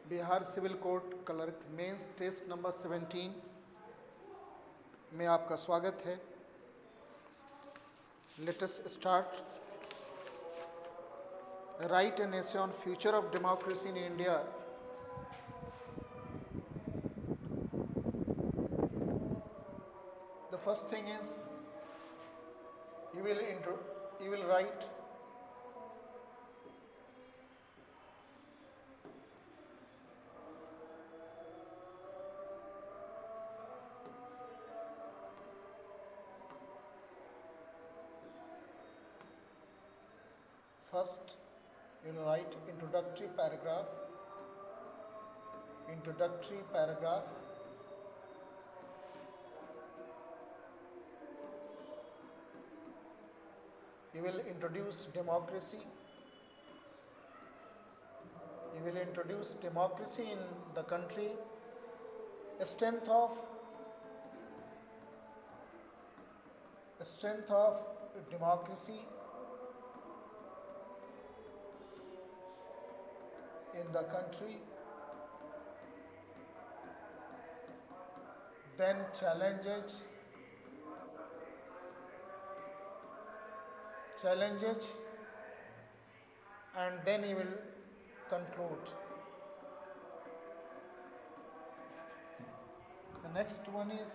Bihar civil court clerk mains test number 17 में आपका स्वागत है। Let us start. Write an essay on future of democracy in India. The first thing is you will write first you will write introductory paragraph. You will introduce democracy. You will introduce democracy in the country, strength of democracy in the country, then challenges and then he will conclude. The next one is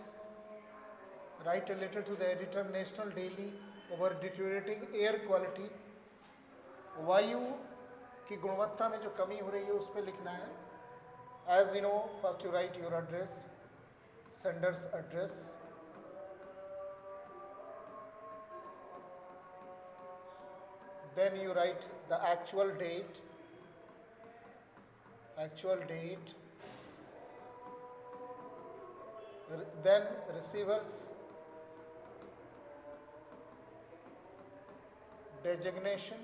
write a letter to the editor National Daily over deteriorating air quality. वायु की गुणवत्ता में जो कमी हो रही है उस पर लिखना है। As you know, first you write your address, sender's address. Then you write the actual date, then receiver's designation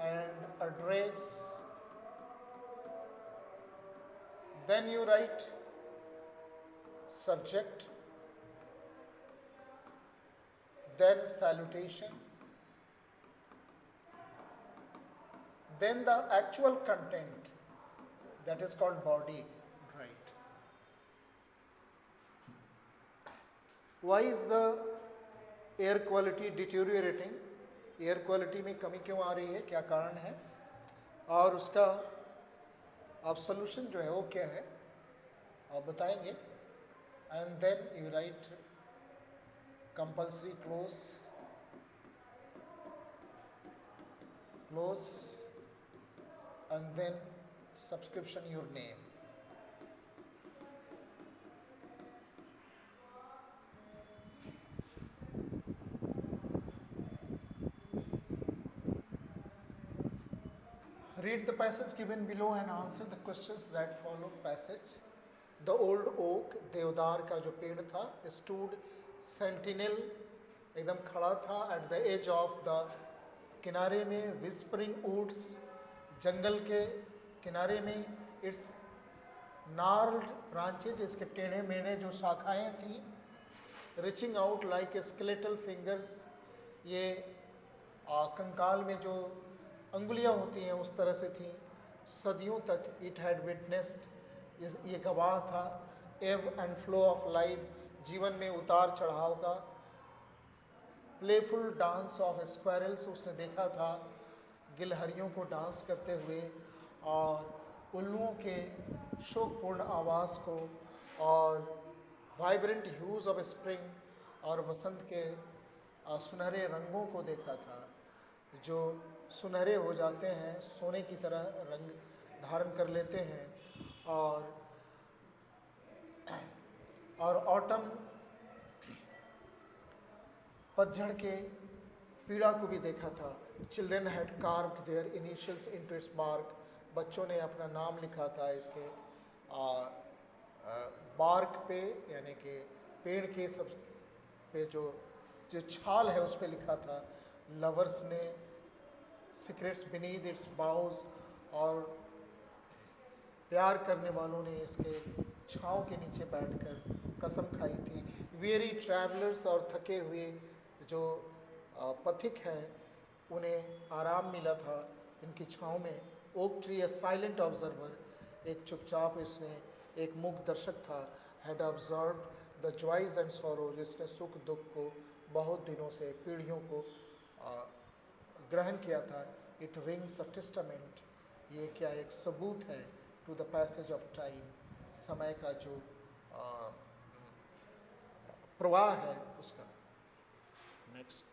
and address. Then you write subject, then salutation, then the actual content, that is called body. Right. Why is the air quality deteriorating? Air quality में कमी क्यों आ रही है, क्या कारण है और उसका आप सोल्यूशन जो है वो क्या है आप बताएंगे। And then you write compulsory close and then subscription your name. Read the passage given below and answer the questions that follow. Passage. The old oak, देवदार का जो पेड़ था, stood sentinel, एकदम खड़ा था at the edge of the, किनारे में, whispering woods, जंगल के किनारे में, its gnarled branches, इसके टेढ़े मेढ़े जो शाखाएं थी, reaching out like skeletal fingers, ये कंकाल में जो अंगुलियां होती हैं उस तरह से थी, सदियों तक it had witnessed, ये गवाह था, ebb and flow of life, जीवन में उतार चढ़ाव का, प्लेफुल डांस ऑफ स्क्वायरल्स, उसने देखा था गिलहरियों को डांस करते हुए और उल्लुओं के शोकपूर्ण आवाज़ को, और वाइब्रेंट ह्यूज ऑफ स्प्रिंग, और वसंत के सुनहरे रंगों को देखा था जो सुनहरे हो जाते हैं, सोने की तरह रंग धारण कर लेते हैं, और ऑटम पतझड़ के पीड़ा को भी देखा था। Children had carved their initials into its bark, बच्चों ने अपना नाम लिखा था इसके बार्क पे, यानी कि पेड़ के सब पे जो छाल है उस पे लिखा था। लवर्स ने सीक्रेट्स बीनीथ इट्स बाउज, और प्यार करने वालों ने इसके छाँव के नीचे बैठकर कसम खाई थी। वेरी ट्रैवलर्स, और थके हुए जो पथिक हैं उन्हें आराम मिला था इनकी छाँव में ओक ट्री ए साइलेंट ऑब्जर्वर, एक चुपचाप इसमें एक मूक दर्शक था, had observe the joys and sorrow, जिसने सुख दुख को बहुत दिनों से, पीढ़ियों को ग्रहण किया था। इट रिंग्स अ टेस्टामेंट, ये क्या एक सबूत है, to the passage of time, समय का जो प्रवाह है उसका। नेक्स्ट,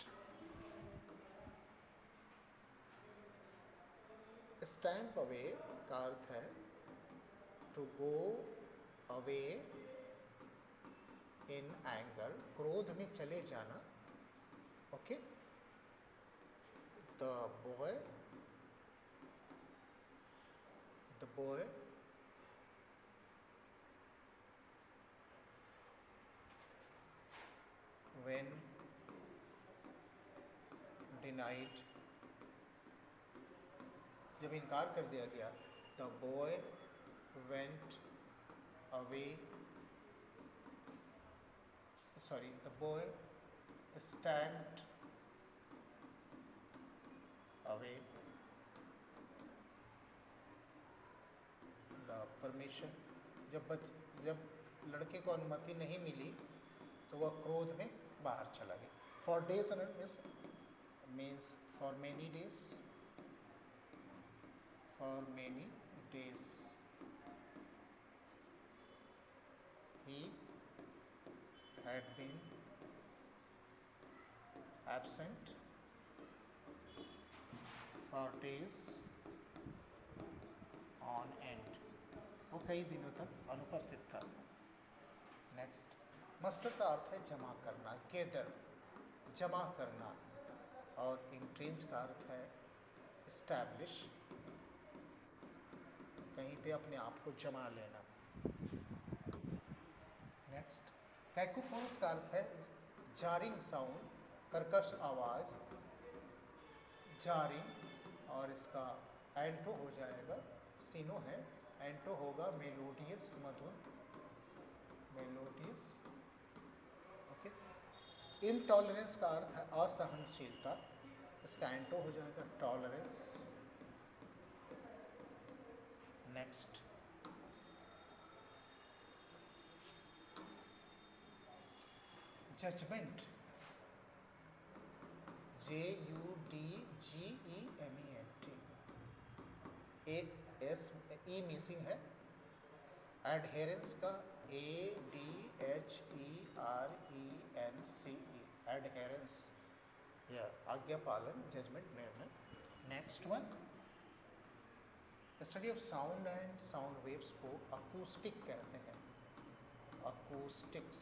स्टैम्प अवे का अर्थ है to go away in anger, क्रोध में चले जाना। Okay, the boy when denied, जब इनकार कर दिया गया, the boy went away, the boy stamped away the permission, जब लड़के को अनुमति नहीं मिली तो वह क्रोध में बाहर चला गया। For days means for many days, he had been absent for days on end, वो कई दिनों तक अनुपस्थित था। नेक्स्ट, मस्टर का अर्थ है जमा करना, गेदर, जमा करना, और इंट्रेंच का अर्थ है इस्टेब्लिश, कहीं पे अपने आप को जमा लेना। नेक्स्ट, कैकोफोन्स का अर्थ है जारिंग साउंड, कर्कश आवाज, जारिंग, और इसका एंटो हो जाएगा, सीनो है, एंटो होगा मेलोडियस, मधुर, मेलोडियस। ओके, इनटॉलरेंस का अर्थ है असहनशीलता, इसका एंटो हो जाएगा टॉलरेंस। नेक्स्ट, जजमेंट, JUDGEMENT, एक S E मिसिंग है। एडहेरेंस का ADHERENCE, एडहेरेंस, या आज्ञा पालन, जजमेंट, निर्णय। Next one, study of sound and sound waves को अकूस्टिक कहते हैं, अकूस्टिक्स,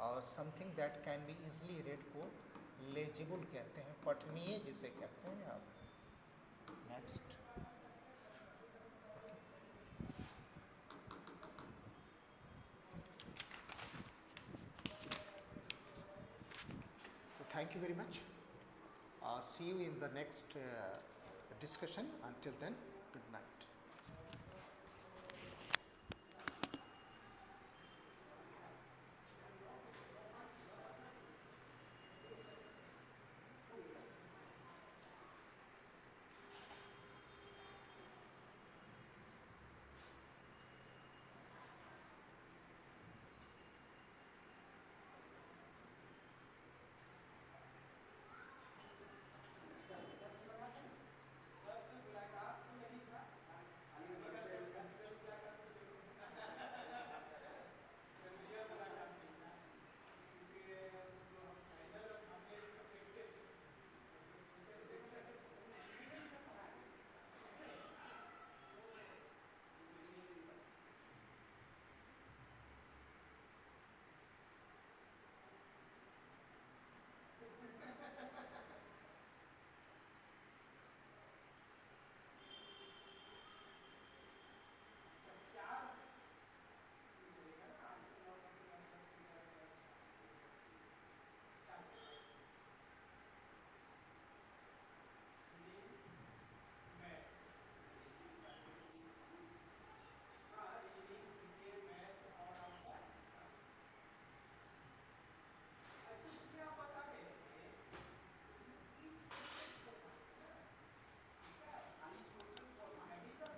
और something that can be easily red को लेजिबल कहते हैं, पठनीय जिसे कहते हैं आप। Next, thank you very much. See you in the next discussion. Until then, good night.